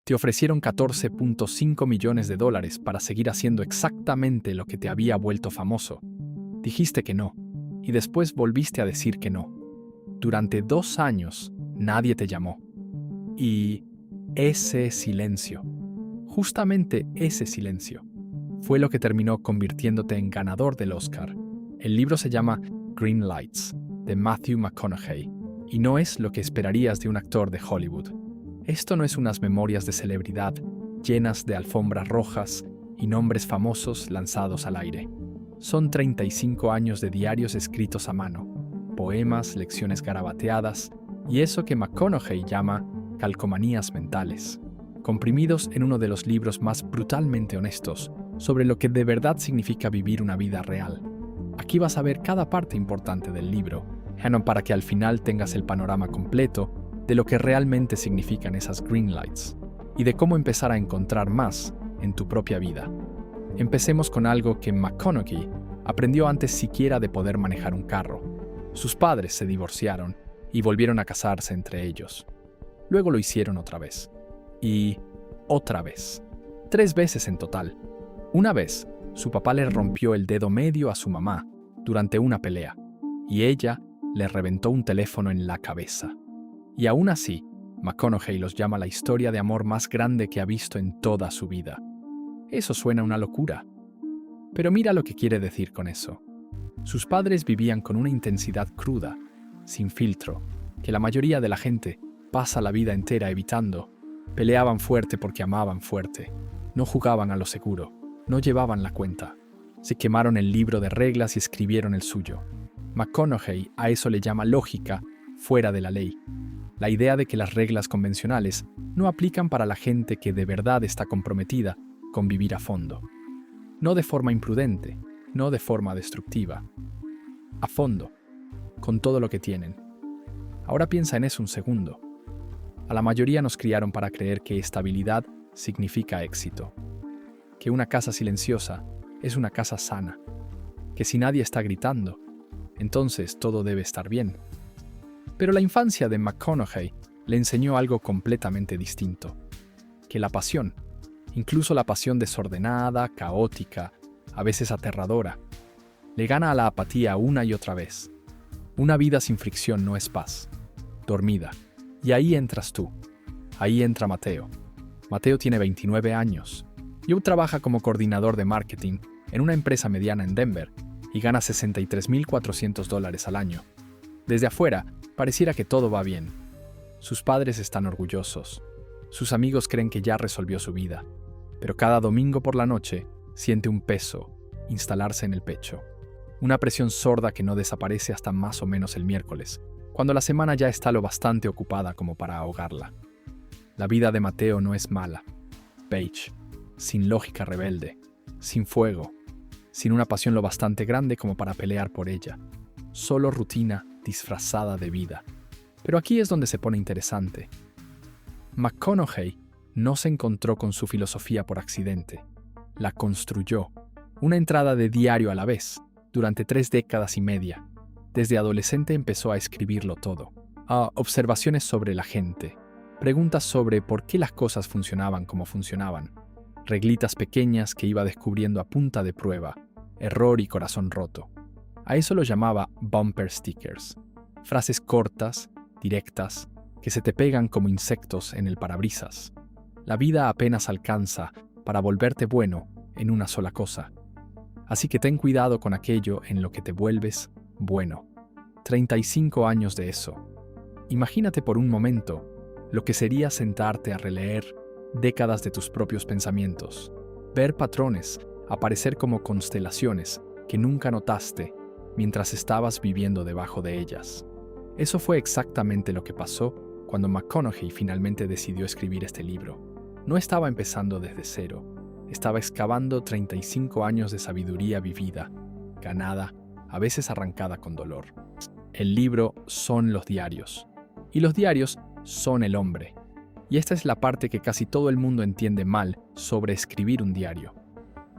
Te ofrecieron $14.5 millones para seguir haciendo exactamente lo que te había vuelto famoso. Dijiste que no, y después volviste a decir que no. Durante 2 años, nadie te llamó. Y ese silencio, justamente ese silencio, fue lo que terminó convirtiéndote en ganador del Oscar. El libro se llama Green Lights, de Matthew McConaughey, y no es lo que esperarías de un actor de Hollywood. Esto no es unas memorias de celebridad llenas de alfombras rojas y nombres famosos lanzados al aire. Son 35 años de diarios escritos a mano, poemas, lecciones garabateadas y eso que McConaughey llama calcomanías mentales, comprimidos en uno de los libros más brutalmente honestos sobre lo que de verdad significa vivir una vida real. Aquí vas a ver cada parte importante del libro, para que al final tengas el panorama completo de lo que realmente significan esas green lights y de cómo empezar a encontrar más en tu propia vida. Empecemos con algo que McConaughey aprendió antes siquiera de poder manejar un carro. Sus padres se divorciaron y volvieron a casarse entre ellos. Luego lo hicieron otra vez. Y otra vez. 3 veces en total. Una vez, su papá le rompió el dedo medio a su mamá durante una pelea y ella le reventó un teléfono en la cabeza. Y aún así, McConaughey los llama la historia de amor más grande que ha visto en toda su vida. Eso suena una locura. Pero mira lo que quiere decir con eso. Sus padres vivían con una intensidad cruda, sin filtro, que la mayoría de la gente pasa la vida entera evitando. Peleaban fuerte porque amaban fuerte. No jugaban a lo seguro. No llevaban la cuenta. Se quemaron el libro de reglas y escribieron el suyo. McConaughey a eso le llama lógica fuera de la ley. La idea de que las reglas convencionales no aplican para la gente que de verdad está comprometida con vivir a fondo. No de forma imprudente, no de forma destructiva. A fondo, con todo lo que tienen. Ahora piensa en eso un segundo. A la mayoría nos criaron para creer que estabilidad significa éxito. Que una casa silenciosa es una casa sana. Que si nadie está gritando, entonces todo debe estar bien. Pero la infancia de McConaughey le enseñó algo completamente distinto. Que la pasión, incluso la pasión desordenada, caótica, a veces aterradora, le gana a la apatía una y otra vez. Una vida sin fricción no es paz, dormida. Y ahí entras tú. Ahí entra Mateo. Mateo tiene 29 años. Y hoy trabaja como coordinador de marketing en una empresa mediana en Denver y gana $63,400 al año. Desde afuera, pareciera que todo va bien. Sus padres están orgullosos. Sus amigos creen que ya resolvió su vida. Pero cada domingo por la noche siente un peso instalarse en el pecho. Una presión sorda que no desaparece hasta más o menos el miércoles, cuando la semana ya está lo bastante ocupada como para ahogarla. La vida de Mateo no es mala. Paige, sin lógica rebelde, sin fuego, sin una pasión lo bastante grande como para pelear por ella. Solo rutina disfrazada de vida. Pero aquí es donde se pone interesante. McConaughey no se encontró con su filosofía por accidente. La construyó. Una entrada de diario a la vez, durante 3 décadas y media. Desde adolescente empezó a escribirlo todo. Observaciones sobre la gente. Preguntas sobre por qué las cosas funcionaban como funcionaban. Reglitas pequeñas que iba descubriendo a punta de prueba. Error y corazón roto. A eso lo llamaba bumper stickers. Frases cortas, directas, que se te pegan como insectos en el parabrisas. La vida apenas alcanza para volverte bueno en una sola cosa. Así que ten cuidado con aquello en lo que te vuelves bueno. 35 años de eso. Imagínate por un momento lo que sería sentarte a releer décadas de tus propios pensamientos. Ver patrones aparecer como constelaciones que nunca notaste mientras estabas viviendo debajo de ellas. Eso fue exactamente lo que pasó cuando McConaughey finalmente decidió escribir este libro. No estaba empezando desde cero, estaba excavando 35 años de sabiduría vivida, ganada, a veces arrancada con dolor. El libro son los diarios, y los diarios son el hombre. Y esta es la parte que casi todo el mundo entiende mal sobre escribir un diario.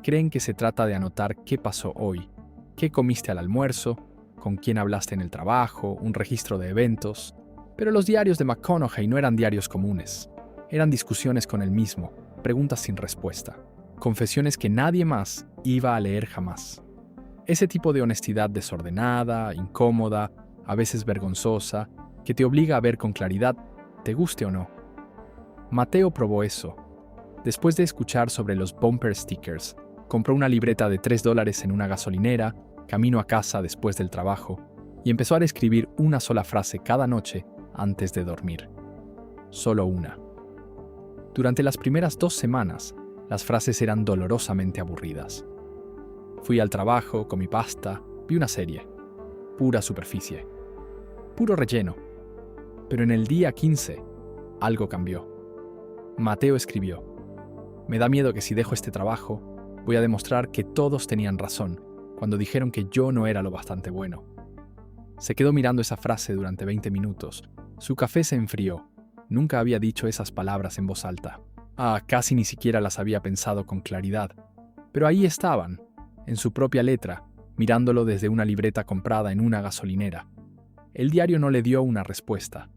Creen que se trata de anotar qué pasó hoy, qué comiste al almuerzo, con quién hablaste en el trabajo, un registro de eventos. Pero los diarios de McConaughey no eran diarios comunes. Eran discusiones con él mismo, preguntas sin respuesta, confesiones que nadie más iba a leer jamás. Ese tipo de honestidad desordenada, incómoda, a veces vergonzosa, que te obliga a ver con claridad, te guste o no. Mateo probó eso. Después de escuchar sobre los bumper stickers, compró una libreta de $3 en una gasolinera, camino a casa después del trabajo, y empezó a escribir una sola frase cada noche antes de dormir. Solo una. Durante las primeras 2 semanas, las frases eran dolorosamente aburridas. Fui al trabajo, comí pasta, vi una serie. Pura superficie. Puro relleno. Pero en el día 15, algo cambió. Mateo escribió: me da miedo que si dejo este trabajo, voy a demostrar que todos tenían razón cuando dijeron que yo no era lo bastante bueno. Se quedó mirando esa frase durante 20 minutos. Su café se enfrió. Nunca había dicho esas palabras en voz alta. Casi ni siquiera las había pensado con claridad. Pero ahí estaban, en su propia letra, mirándolo desde una libreta comprada en una gasolinera. El diario no le dio una respuesta.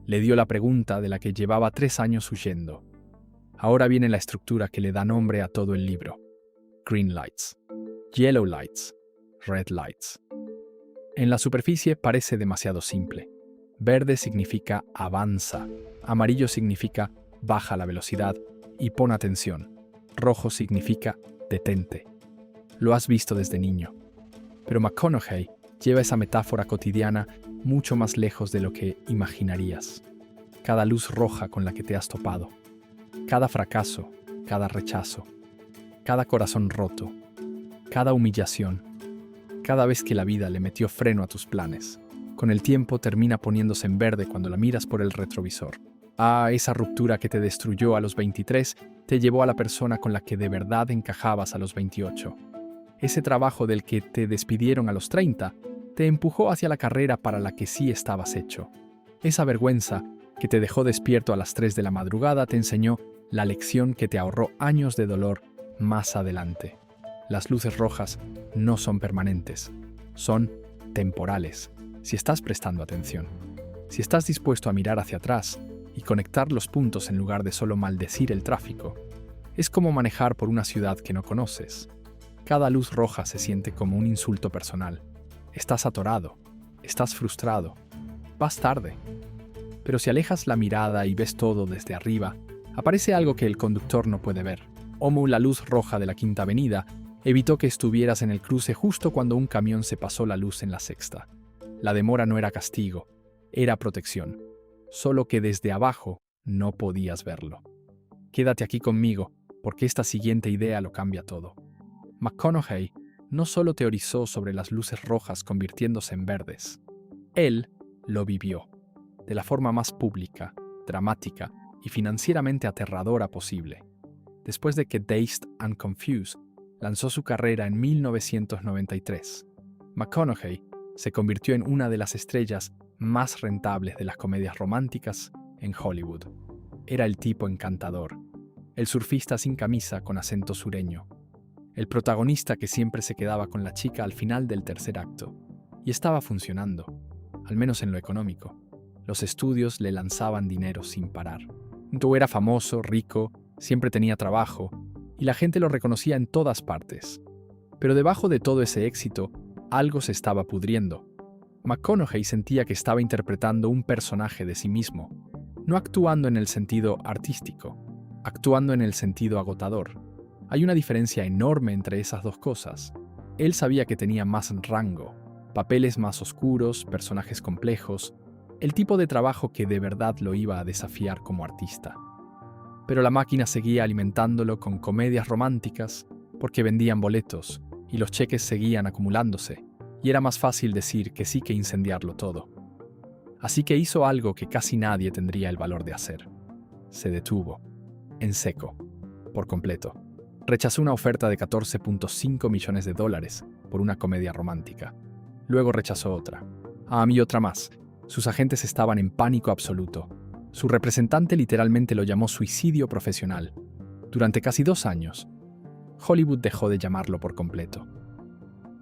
Le dio la pregunta de la que llevaba 3 años huyendo. Ahora viene la estructura que le da nombre a todo el libro. Green lights, yellow lights, red lights. En la superficie parece demasiado simple. Verde significa avanza, amarillo significa baja la velocidad y pon atención. Rojo significa detente. Lo has visto desde niño. Pero McConaughey lleva esa metáfora cotidiana mucho más lejos de lo que imaginarías. Cada luz roja con la que te has topado, cada fracaso, cada rechazo, cada corazón roto, cada humillación, cada vez que la vida le metió freno a tus planes, con el tiempo termina poniéndose en verde cuando la miras por el retrovisor. Esa ruptura que te destruyó a los 23 te llevó a la persona con la que de verdad encajabas a los 28. Ese trabajo del que te despidieron a los 30 te empujó hacia la carrera para la que sí estabas hecho. Esa vergüenza que te dejó despierto a las 3 de la madrugada te enseñó la lección que te ahorró años de dolor más adelante. Las luces rojas no son permanentes, son temporales, si estás prestando atención. Si estás dispuesto a mirar hacia atrás y conectar los puntos en lugar de solo maldecir el tráfico, es como manejar por una ciudad que no conoces. Cada luz roja se siente como un insulto personal. Estás atorado, estás frustrado, vas tarde. Pero si alejas la mirada y ves todo desde arriba, aparece algo que el conductor no puede ver. Como la luz roja de la Quinta Avenida evitó que estuvieras en el cruce justo cuando un camión se pasó la luz en la Sexta. La demora no era castigo, era protección. Solo que desde abajo no podías verlo. Quédate aquí conmigo, porque esta siguiente idea lo cambia todo. McConaughey no solo teorizó sobre las luces rojas convirtiéndose en verdes. Él lo vivió, de la forma más pública, dramática y financieramente aterradora posible. Después de que Dazed and Confused lanzó su carrera en 1993, McConaughey se convirtió en una de las estrellas más rentables de las comedias románticas en Hollywood. Era el tipo encantador, el surfista sin camisa con acento sureño, el protagonista que siempre se quedaba con la chica al final del tercer acto. Y estaba funcionando, al menos en lo económico. Los estudios le lanzaban dinero sin parar. Tú era famoso, rico, siempre tenía trabajo, y la gente lo reconocía en todas partes. Pero debajo de todo ese éxito, algo se estaba pudriendo. McConaughey sentía que estaba interpretando un personaje de sí mismo, no actuando en el sentido artístico, actuando en el sentido agotador. Hay una diferencia enorme entre esas dos cosas. Él sabía que tenía más rango, papeles más oscuros, personajes complejos, el tipo de trabajo que de verdad lo iba a desafiar como artista. Pero la máquina seguía alimentándolo con comedias románticas porque vendían boletos y los cheques seguían acumulándose, y era más fácil decir que sí que incendiarlo todo. Así que hizo algo que casi nadie tendría el valor de hacer. Se detuvo, en seco, por completo. Rechazó una oferta de $14.5 millones por una comedia romántica. Luego rechazó otra. Y otra más. Sus agentes estaban en pánico absoluto. Su representante literalmente lo llamó suicidio profesional. Durante casi 2 años, Hollywood dejó de llamarlo por completo.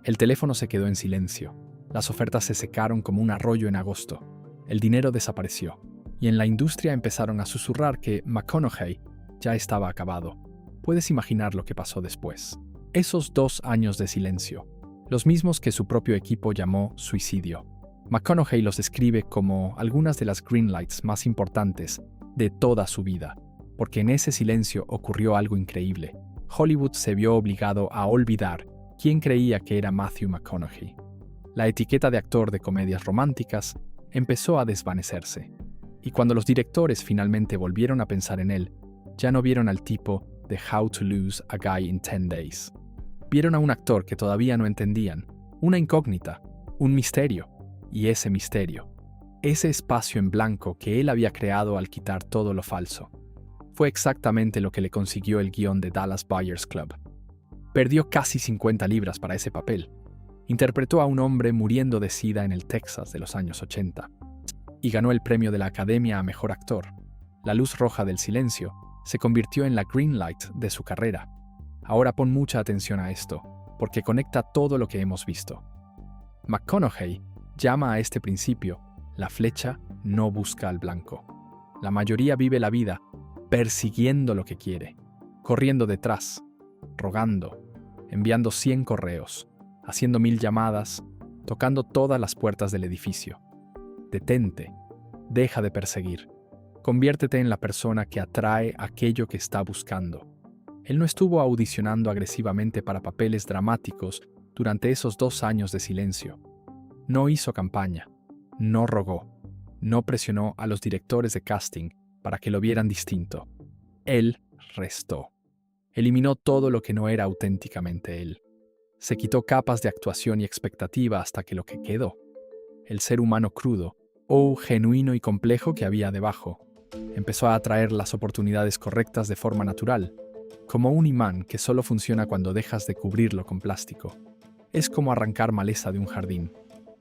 El teléfono se quedó en silencio. Las ofertas se secaron como un arroyo en agosto. El dinero desapareció. y en la industria empezaron a susurrar que McConaughey ya estaba acabado. Puedes imaginar lo que pasó después. Esos 2 años de silencio, los mismos que su propio equipo llamó suicidio. McConaughey los describe como algunas de las greenlights más importantes de toda su vida, porque en ese silencio ocurrió algo increíble. Hollywood se vio obligado a olvidar quién creía que era Matthew McConaughey. La etiqueta de actor de comedias románticas empezó a desvanecerse, y cuando los directores finalmente volvieron a pensar en él, ya no vieron al tipo de How to Lose a Guy in 10 Days. Vieron a un actor que todavía no entendían, una incógnita, un misterio, y ese misterio, ese espacio en blanco que él había creado al quitar todo lo falso, fue exactamente lo que le consiguió el guión de Dallas Buyers Club. Perdió casi 50 libras para ese papel. Interpretó a un hombre muriendo de sida en el Texas de los años 80 y ganó el premio de la Academia a Mejor Actor. La luz roja del silencio se convirtió en la green light de su carrera. Ahora pon mucha atención a esto, porque conecta todo lo que hemos visto. McConaughey llama a este principio: la flecha no busca al blanco. La mayoría vive la vida persiguiendo lo que quiere, corriendo detrás, rogando, enviando 100 correos, haciendo 1000 llamadas, tocando todas las puertas del edificio. Detente, deja de perseguir. Conviértete en la persona que atrae aquello que está buscando. Él no estuvo audicionando agresivamente para papeles dramáticos durante esos 2 años de silencio. No hizo campaña, no rogó, no presionó a los directores de casting para que lo vieran distinto. Él restó. Eliminó todo lo que no era auténticamente él. Se quitó capas de actuación y expectativa hasta que lo que quedó, el ser humano crudo, genuino y complejo que había debajo, empezó a atraer las oportunidades correctas de forma natural, como un imán que solo funciona cuando dejas de cubrirlo con plástico. Es como arrancar maleza de un jardín.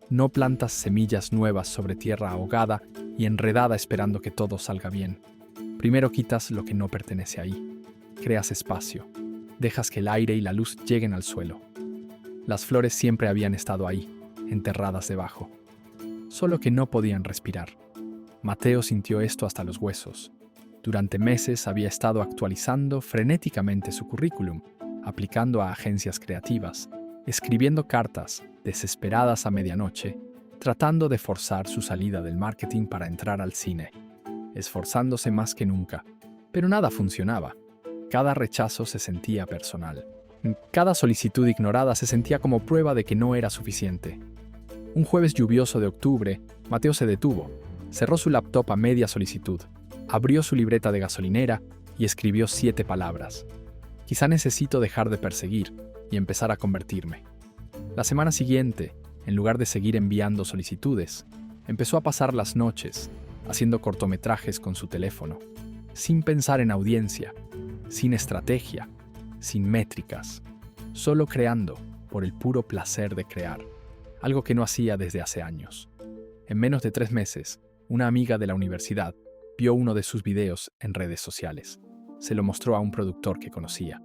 No plantas semillas nuevas sobre tierra ahogada y enredada esperando que todo salga bien. Primero quitas lo que no pertenece ahí. Creas espacio. Dejas que el aire y la luz lleguen al suelo. Las flores siempre habían estado ahí, enterradas debajo. Solo que no podían respirar. Mateo sintió esto hasta los huesos. Durante meses había estado actualizando frenéticamente su currículum, aplicando a agencias creativas, escribiendo cartas desesperadas a medianoche, tratando de forzar su salida del marketing para entrar al cine, esforzándose más que nunca, pero nada funcionaba. Cada rechazo se sentía personal. Cada solicitud ignorada se sentía como prueba de que no era suficiente. Un jueves lluvioso de octubre, Mateo se detuvo, cerró su laptop a media solicitud, abrió su libreta de gasolinera y escribió 7 palabras. Quizá necesito dejar de perseguir y empezar a convertirme. La semana siguiente, en lugar de seguir enviando solicitudes, empezó a pasar las noches haciendo cortometrajes con su teléfono, sin pensar en audiencia, sin estrategia, sin métricas, solo creando por el puro placer de crear, algo que no hacía desde hace años. En menos de 3 meses, una amiga de la universidad vio uno de sus videos en redes sociales. Se lo mostró a un productor que conocía,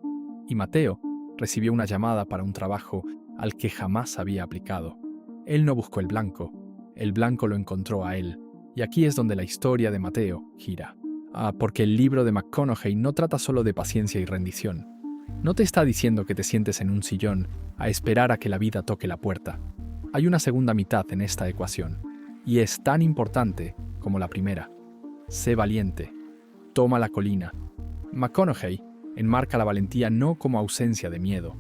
y Mateo recibió una llamada para un trabajo al que jamás había aplicado. Él no buscó el blanco lo encontró a él, y aquí es donde la historia de Mateo gira. Porque el libro de McConaughey no trata solo de paciencia y rendición. No te está diciendo que te sientes en un sillón a esperar a que la vida toque la puerta. Hay una segunda mitad en esta ecuación, y es tan importante como la primera. Sé valiente. Toma la colina. McConaughey enmarca la valentía no como ausencia de miedo.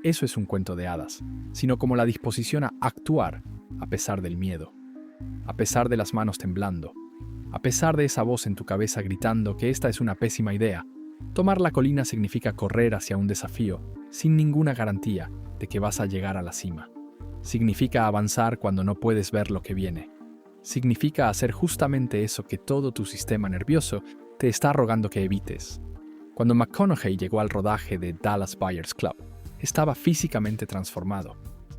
Eso es un cuento de hadas, sino como la disposición a actuar a pesar del miedo, a pesar de las manos temblando, a pesar de esa voz en tu cabeza gritando que esta es una pésima idea. Tomar la colina significa correr hacia un desafío sin ninguna garantía de que vas a llegar a la cima. Significa avanzar cuando no puedes ver lo que viene. Significa hacer justamente eso que todo tu sistema nervioso te está rogando que evites. Cuando McConaughey llegó al rodaje de Dallas Buyers Club, estaba físicamente transformado.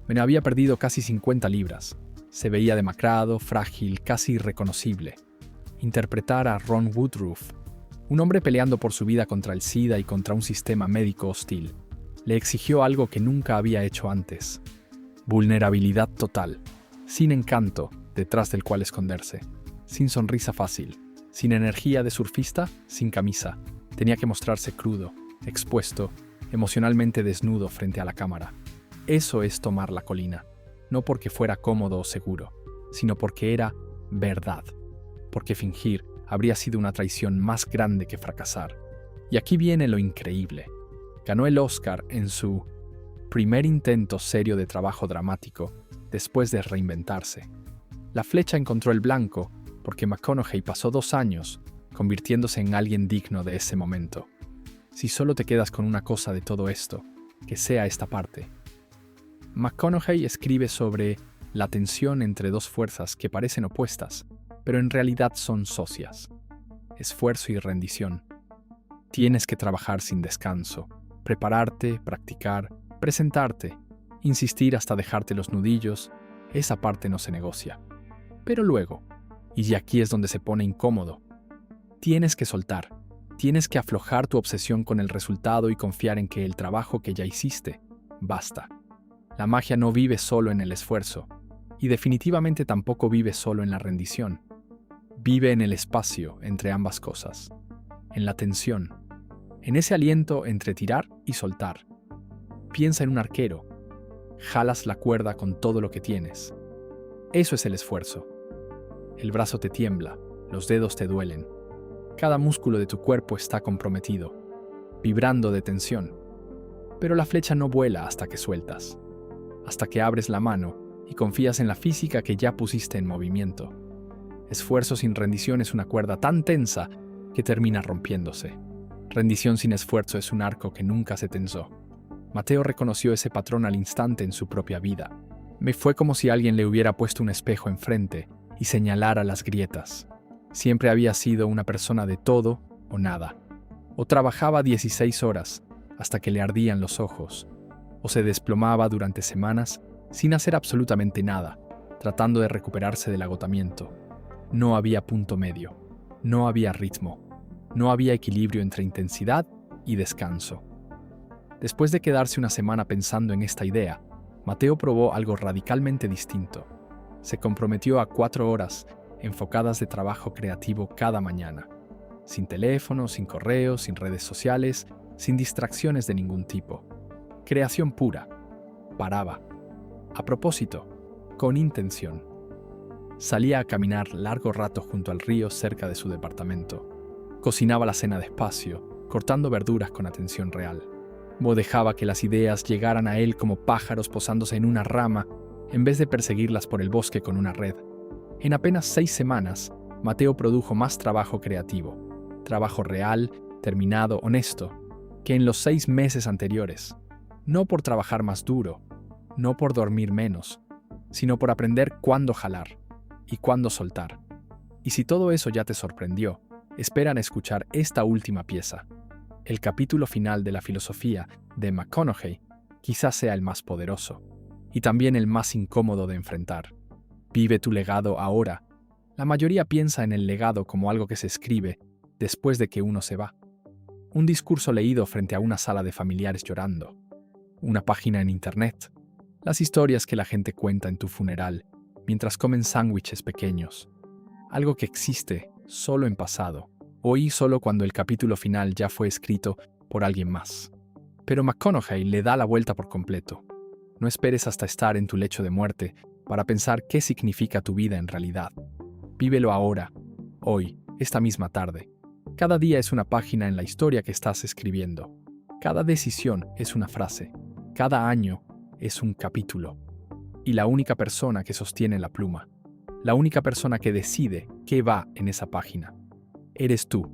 Me había perdido casi 50 libras. Se veía demacrado, frágil, casi irreconocible. Interpretar a Ron Woodruff, un hombre peleando por su vida contra el SIDA y contra un sistema médico hostil, le exigió algo que nunca había hecho antes. Vulnerabilidad total, sin encanto detrás del cual esconderse, sin sonrisa fácil, Sin energía de surfista, sin camisa. Tenía que mostrarse crudo, expuesto, emocionalmente desnudo frente a la cámara. Eso es tomar la colina. No porque fuera cómodo o seguro, sino porque era verdad. Porque fingir habría sido una traición más grande que fracasar. Y aquí viene lo increíble. Ganó el Oscar en su primer intento serio de trabajo dramático después de reinventarse. La flecha encontró el blanco porque McConaughey pasó 2 años convirtiéndose en alguien digno de ese momento. Si solo te quedas con una cosa de todo esto, que sea esta parte. McConaughey escribe sobre la tensión entre dos fuerzas que parecen opuestas, pero en realidad son socias. Esfuerzo y rendición. Tienes que trabajar sin descanso, prepararte, practicar, presentarte, insistir hasta dejarte los nudillos. Esa parte no se negocia. Pero luego, y aquí es donde se pone incómodo, tienes que soltar, tienes que aflojar tu obsesión con el resultado y confiar en que el trabajo que ya hiciste basta. La magia no vive solo en el esfuerzo, y definitivamente tampoco vive solo en la rendición. Vive en el espacio entre ambas cosas, en la tensión, en ese aliento entre tirar y soltar. Piensa en un arquero. Jalas la cuerda con todo lo que tienes. Eso es el esfuerzo. El brazo te tiembla, los dedos te duelen. Cada músculo de tu cuerpo está comprometido, vibrando de tensión. Pero la flecha no vuela hasta que sueltas, hasta que abres la mano y confías en la física que ya pusiste en movimiento. Esfuerzo sin rendición es una cuerda tan tensa que termina rompiéndose. Rendición sin esfuerzo es un arco que nunca se tensó. Mateo reconoció ese patrón al instante en su propia vida. Me fue como si alguien le hubiera puesto un espejo enfrente y señalara las grietas. Siempre había sido una persona de todo o nada. O trabajaba 16 horas hasta que le ardían los ojos, o se desplomaba durante semanas sin hacer absolutamente nada, tratando de recuperarse del agotamiento. No había punto medio, no había ritmo, no había equilibrio entre intensidad y descanso. Después de quedarse una semana pensando en esta idea, Mateo probó algo radicalmente distinto. Se comprometió a 4 horas enfocadas de trabajo creativo cada mañana. Sin teléfono, sin correos, sin redes sociales, sin distracciones de ningún tipo. Creación pura. Paraba. A propósito, con intención. Salía a caminar largo rato junto al río cerca de su departamento. Cocinaba la cena despacio, cortando verduras con atención real. Dejaba que las ideas llegaran a él como pájaros posándose en una rama en vez de perseguirlas por el bosque con una red. En apenas 6 semanas, Mateo produjo más trabajo creativo, trabajo real, terminado, honesto, que en los 6 meses anteriores. No por trabajar más duro, no por dormir menos, sino por aprender cuándo jalar y cuándo soltar. Y si todo eso ya te sorprendió, esperan escuchar esta última pieza. El capítulo final de la filosofía de McConaughey quizás sea el más poderoso y también el más incómodo de enfrentar. Vive tu legado ahora. La mayoría piensa en el legado como algo que se escribe después de que uno se va. Un discurso leído frente a una sala de familiares llorando. Una página en internet. Las historias que la gente cuenta en tu funeral mientras comen sándwiches pequeños. Algo que existe solo en pasado. Hoy solo cuando el capítulo final ya fue escrito por alguien más. Pero McConaughey le da la vuelta por completo. No esperes hasta estar en tu lecho de muerte para pensar qué significa tu vida en realidad. Vívelo ahora, hoy, esta misma tarde. Cada día es una página en la historia que estás escribiendo. Cada decisión es una frase. Cada año es un capítulo. Y la única persona que sostiene la pluma, la única persona que decide qué va en esa página, eres tú.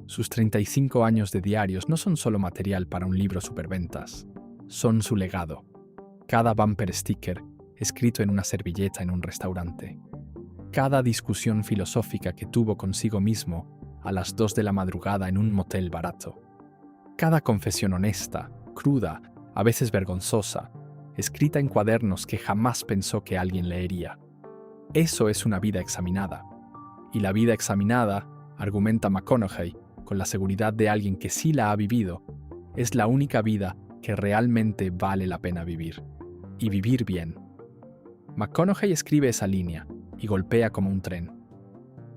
Sus 35 años de diarios no son solo material para un libro superventas, son su legado. Cada bumper sticker escrito en una servilleta en un restaurante. Cada discusión filosófica que tuvo consigo mismo a las 2 de la madrugada en un motel barato. Cada confesión honesta, cruda, a veces vergonzosa, escrita en cuadernos que jamás pensó que alguien leería. Eso es una vida examinada. Y la vida examinada, argumenta McConaughey, con la seguridad de alguien que sí la ha vivido, es la única vida que realmente vale la pena vivir. Y vivir bien. McConaughey escribe esa línea y golpea como un tren.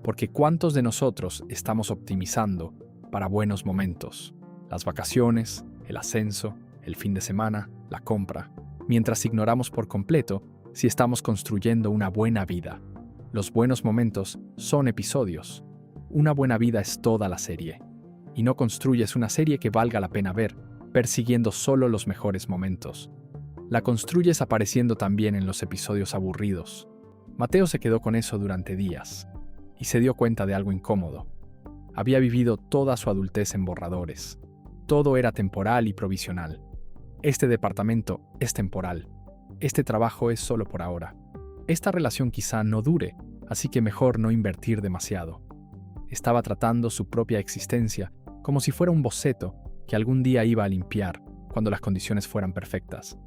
Porque ¿cuántos de nosotros estamos optimizando para buenos momentos? Las vacaciones, el ascenso, el fin de semana, la compra, mientras ignoramos por completo si estamos construyendo una buena vida. Los buenos momentos son episodios. Una buena vida es toda la serie. Y no construyes una serie que valga la pena ver, persiguiendo solo los mejores momentos. La construyes apareciendo también en los episodios aburridos. Mateo se quedó con eso durante días y se dio cuenta de algo incómodo. Había vivido toda su adultez en borradores. Todo era temporal y provisional. Este departamento es temporal. Este trabajo es solo por ahora. Esta relación quizá no dure, así que mejor no invertir demasiado. Estaba tratando su propia existencia como si fuera un boceto que algún día iba a limpiar cuando las condiciones fueran perfectas.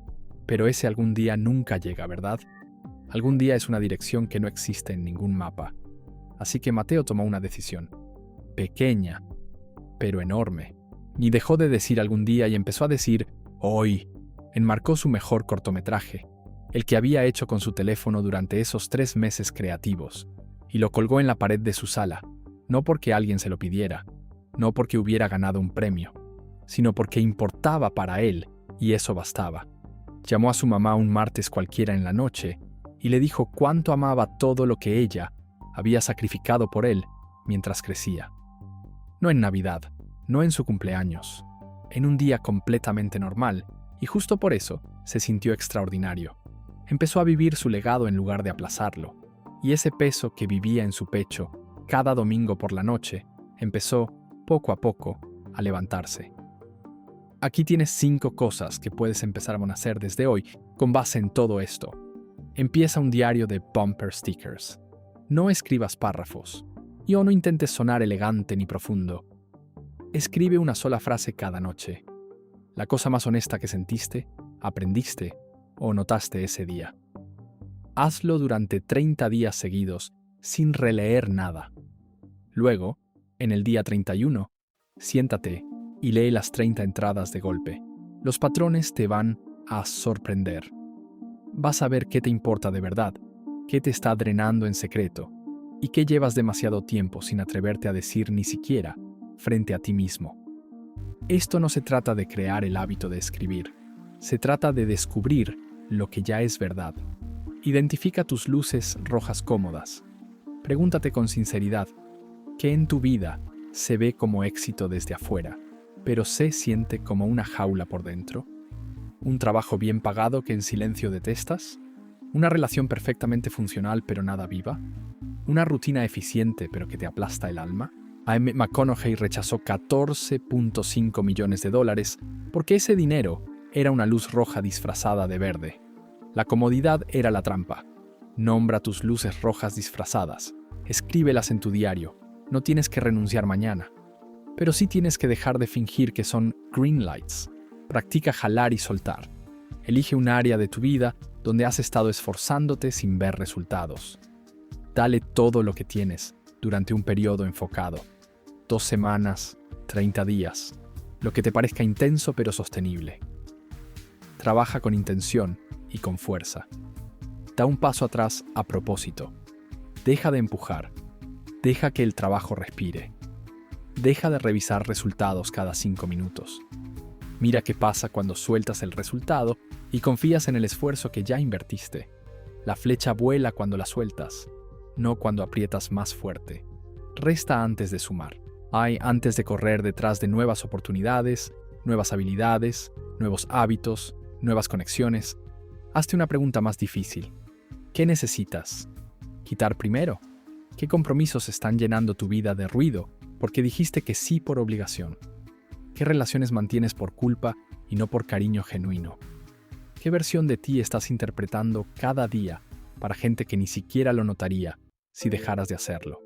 Pero ese algún día nunca llega, ¿verdad? Algún día es una dirección que no existe en ningún mapa. Así que Mateo tomó una decisión. Pequeña, pero enorme. Y dejó de decir algún día y empezó a decir hoy. Enmarcó su mejor cortometraje, el que había hecho con su teléfono durante esos 3 meses creativos, y lo colgó en la pared de su sala, no porque alguien se lo pidiera, no porque hubiera ganado un premio, sino porque importaba para él, y eso bastaba. Llamó a su mamá un martes cualquiera en la noche y le dijo cuánto amaba todo lo que ella había sacrificado por él mientras crecía. No en Navidad, no en su cumpleaños, en un día completamente normal, y justo por eso se sintió extraordinario. Empezó a vivir su legado en lugar de aplazarlo, y ese peso que vivía en su pecho cada domingo por la noche empezó, poco a poco, a levantarse. Aquí tienes 5 cosas que puedes empezar a hacer desde hoy con base en todo esto. Empieza un diario de bumper stickers. No escribas párrafos. Y no intentes sonar elegante ni profundo. Escribe una sola frase cada noche. La cosa más honesta que sentiste, aprendiste o notaste ese día. Hazlo durante 30 días seguidos, sin releer nada. Luego, en el día 31, siéntate y lee las 30 entradas de golpe. Los patrones te van a sorprender. Vas a ver qué te importa de verdad, qué te está drenando en secreto y qué llevas demasiado tiempo sin atreverte a decir ni siquiera frente a ti mismo. Esto no se trata de crear el hábito de escribir, se trata de descubrir lo que ya es verdad. Identifica tus luces rojas cómodas. Pregúntate con sinceridad, ¿qué en tu vida se ve como éxito desde afuera, pero se siente como una jaula por dentro? ¿Un trabajo bien pagado que en silencio detestas? ¿Una relación perfectamente funcional pero nada viva? ¿Una rutina eficiente pero que te aplasta el alma? A.M. McConaughey rechazó $14.5 millones porque ese dinero era una luz roja disfrazada de verde. La comodidad era la trampa. Nombra tus luces rojas disfrazadas. Escríbelas en tu diario. No tienes que renunciar mañana. Pero sí tienes que dejar de fingir que son green lights. Practica jalar y soltar. Elige un área de tu vida donde has estado esforzándote sin ver resultados. Dale todo lo que tienes durante un periodo enfocado. 2 semanas, 30 días. Lo que te parezca intenso pero sostenible. Trabaja con intención y con fuerza. Da un paso atrás a propósito. Deja de empujar. Deja que el trabajo respire. Deja de revisar resultados cada 5 minutos. Mira qué pasa cuando sueltas el resultado y confías en el esfuerzo que ya invertiste. La flecha vuela cuando la sueltas, no cuando aprietas más fuerte. Resta antes de sumar. Hay antes de correr detrás de nuevas oportunidades, nuevas habilidades, nuevos hábitos, nuevas conexiones. Hazte una pregunta más difícil. ¿Qué necesitas? ¿Quitar primero? ¿Qué compromisos están llenando tu vida de ruido porque dijiste que sí por obligación? ¿Qué relaciones mantienes por culpa y no por cariño genuino? ¿Qué versión de ti estás interpretando cada día para gente que ni siquiera lo notaría si dejaras de hacerlo?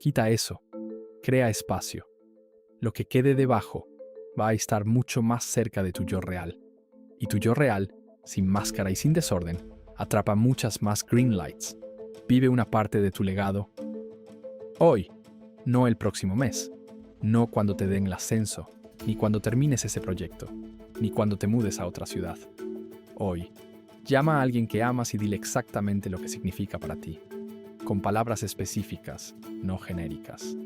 Quita eso. Crea espacio. Lo que quede debajo va a estar mucho más cerca de tu yo real. Y tu yo real, sin máscara y sin desorden, atrapa muchas más green lights. Vive una parte de tu legado hoy, no el próximo mes, no cuando te den el ascenso, ni cuando termines ese proyecto, ni cuando te mudes a otra ciudad. Hoy, llama a alguien que amas y dile exactamente lo que significa para ti. con palabras específicas, no genéricas.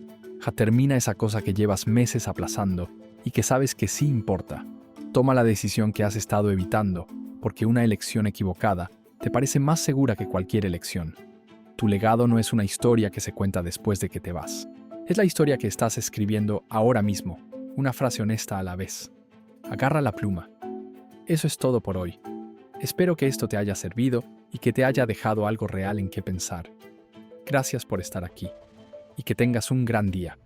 Termina esa cosa que llevas meses aplazando y que sabes que sí importa. Toma la decisión que has estado evitando, porque una elección equivocada te parece más segura que cualquier elección. Tu legado no es una historia que se cuenta después de que te vas. Es la historia que estás escribiendo ahora mismo, una frase honesta a la vez. Agarra la pluma. Eso es todo por hoy. Espero que esto te haya servido y que te haya dejado algo real en qué pensar. Gracias por estar aquí y que tengas un gran día.